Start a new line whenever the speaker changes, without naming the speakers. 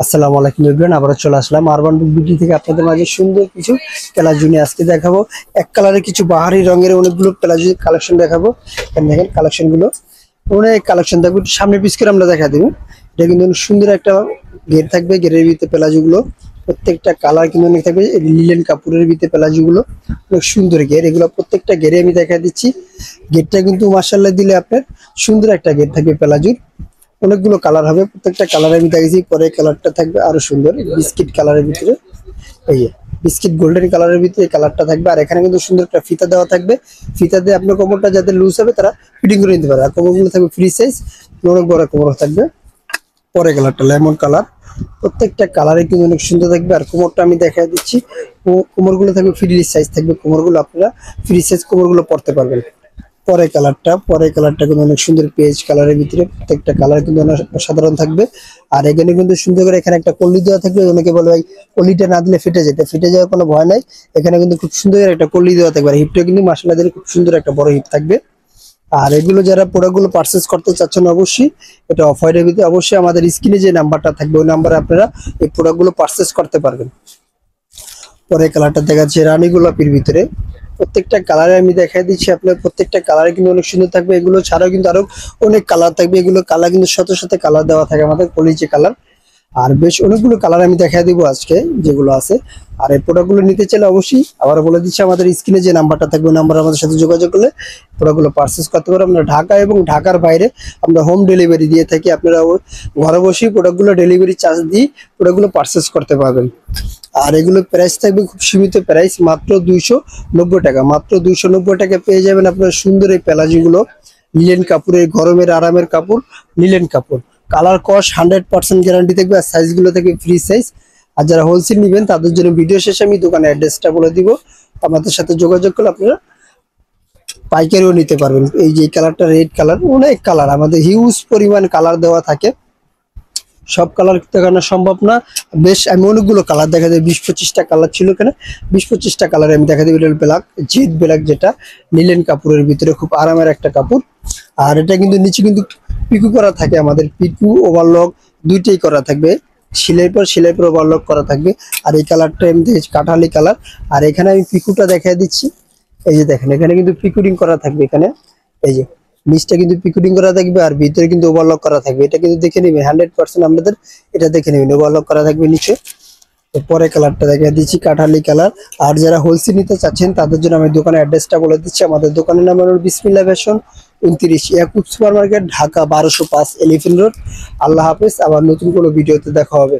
আসসালামু আলাইকুম এভরিওয়ান, আবারও চলে আসলাম আরবান বুক বিডি থেকে আপনাদের মাঝে সুন্দর কিছু প্লাজো নিয়ে আজকে দেখাবো। এক কালারের কিছু বাহারি রঙের অনেকগুলো প্লাজো কালেকশন দেখাবো। এখানে দেখেন কালেকশন গুলো, অনেক কালেকশন থাকবে। সামনে পিস করে আমরা দেখা দেবো। এটা কিন্তু অনেক সুন্দর একটা ঘের থাকবে, ঘেরের ভিতরে প্লাজো গুলো প্রত্যেকটা কালার কিন্তু অনেক থাকবে। লিলেন কাপড়ের ভিতরে প্লাজো গুলো অনেক সুন্দর ঘের, এগুলো প্রত্যেকটা ঘেরে আমি দেখা দিচ্ছি। ঘেরটা কিন্তু মাশাআল্লাহ দিলে আপনার সুন্দর একটা ঘের থাকবে প্লাজোর। অনেকগুলো কালার হবে, প্রত্যেকটা কালার আমি দেখেছি। পরে কালারটা থাকবে আরো সুন্দর বিস্কিট কালারের ভিতরে, এই যে বিস্কিট গোল্ডেন কালারের ভিতরে এই কালারটা থাকবে। আর এখানে কিন্তু সুন্দর একটা ফিতা দেওয়া থাকবে। ফিতা দিয়ে আপনার কোমরটা যাদের লুজ হবে তারা ফিটিং করে নিতে পারে। আর কোমরগুলো থাকবে ফ্রি সাইজ, অনেক বড় কোমর থাকবে। পরে কালারটা লেমন কালার, প্রত্যেকটা কালারে কিন্তু অনেক সুন্দর থাকবে। আর কোমরটা আমি দেখাই দিচ্ছি, কোমরগুলো থাকবে ফ্রি সাইজ থাকবে। কোমরগুলো আপনারা ফ্রি সাইজ কোমরগুলো পরতে পারবেন। পরে কালারটা কিন্তু অনেক সুন্দর পেজ কালারের ভিতরে, প্রত্যেকটা কালার কিন্তু অনেক সাধারণ থাকবে। আর এখানে কিন্তু সুন্দর করে এখানে একটা কলি দেওয়া থাকবে। অনেকে বলে ভাই কলিটা না দিলে ফেটে যেতে, ফেটে যাওয়ার কোনো ভয় নাই। এখানে কিন্তু খুব সুন্দর একটা কলি দেওয়া থাকবে। আর হিপটা কিন্তু মাশাআল্লাহ দিলে খুব সুন্দর একটা বড় হিপ থাকবে। আর এগুলো যারা প্রোডাক্টগুলো পারচেজ করতে চাচ্ছেন অবশ্যই এটা অফারের ভিতরে, অবশ্যই আমাদের স্ক্রিনে যে নাম্বারটা থাকবে ওই নাম্বারে আপনারা এই প্রোডাক্টগুলো পারচেজ করতে পারবেন। পরে কালারটা দেখাচ্ছে রানী গোলাপির ভিতরে, প্রত্যেকটা কালারে আমি দেখাই দিচ্ছি আপনার। প্রত্যেকটা কালারে কিন্তু অনেক সুন্দর থাকবে। এগুলো ছাড়াও কিন্তু আরো অনেক কালার থাকবে। এগুলো কালার কিন্তু সাথে সাথে কালার দেওয়া থাকে আমাদের কলিজে কালার। আর বেশ অনেকগুলো কালার আমি দেখাই দিব আজকে যেগুলো আছে। আর এই প্রোডাক্টগুলো নিতে চাইলে অবশ্যই আবার বলে দিচ্ছি, আমাদের স্ক্রিনে যে নাম্বারটা থাকবে ওই নাম্বার আমাদের সাথে যোগাযোগ করলে প্রোডাক্টগুলো পারচেজ করতে পারবেন। আমরা ঢাকা এবং ঢাকার বাইরে আমরা হোম ডেলিভারি দিয়ে থাকি। আপনারা ঘরে বসেই প্রোডাক্টগুলো ডেলিভারি চার্জ দিয়ে প্রোডাক্টগুলো পারচেজ করতে পারবেন। আর এগুলো প্রাইস থাকবে খুব সীমিত প্রাইস, মাত্র 290 টাকা। মাত্র 290 টাকা পেয়ে যাবেন আপনার সুন্দর এই প্লাজোগুলো। লিলেন কাপড়ের, গরমের আরামের কাপড়, লিলেন কাপড়। কালার কস 100% গ্যারান্টি থাকবে। আর সাইজগুলো থাকবে ফ্রি সাইজ। আর যারা হোলসেল নেবেন তাদের জন্য ভিডিও শেষে আমি দোকানের অ্যাড্রেসটা বলে দিব। আমাদের সাথে যোগাযোগ করলে আপনারা পাইকারিও নিতে পারবেন। এই যে কালারটা রেড কালার, অনেক কালার আমাদের হিউজ পরিমাণ কালার দেওয়া থাকে। সব কালার দেখানো সম্ভব না। বেশ আমি অনেকগুলো কালার দেখা যায়, 20-25টা কালার ছিল এখানে। 20-25টা কালার আমি দেখা দিই। ব্ল্যাক, জেড ব্ল্যাক, যেটা নিলেন কাপড়ের ভিতরে খুব আরামের একটা কাপড়। আর এটা কিন্তু নিচে কিন্তু পিকু করা থাকে, আমাদের পিকু ওভারলক দুইটাই করা থাকবে। সেলাই পর ওভারলক করা থাকবে। আর এই কালারটা এমনি কাঠালি কালার। আর এখানে আমি পিকুটা দেখাই দিচ্ছি। এই যে দেখেন এখানে কিন্তু পিকুডিং করা থাকবে। এখানে এই যে নিচটা কিন্তু পিকুডিং করা থাকবে আর ভিতরে কিন্তু ওভারলক করা থাকবে। এটা কিন্তু দেখে নেবেন 100% আপনাদের এটা দেখে নেবেন, ওভারলক করা থাকবে নিচে। পরে কালারটা দেখা দিচ্ছি কাঠালি কালার। আর যারা হোলসেল নিতে চাচ্ছেন তাদের জন্য আমি দোকানের অ্যাড্রেসটা বলে দিচ্ছি। আমাদের দোকানের নাম হলো Bismillah fashion, 29 Yakub super market, Dhaka 1205 Elephant Road. আল্লাহ হাফেজ, আবার নতুন কোনো ভিডিওতে দেখা হবে।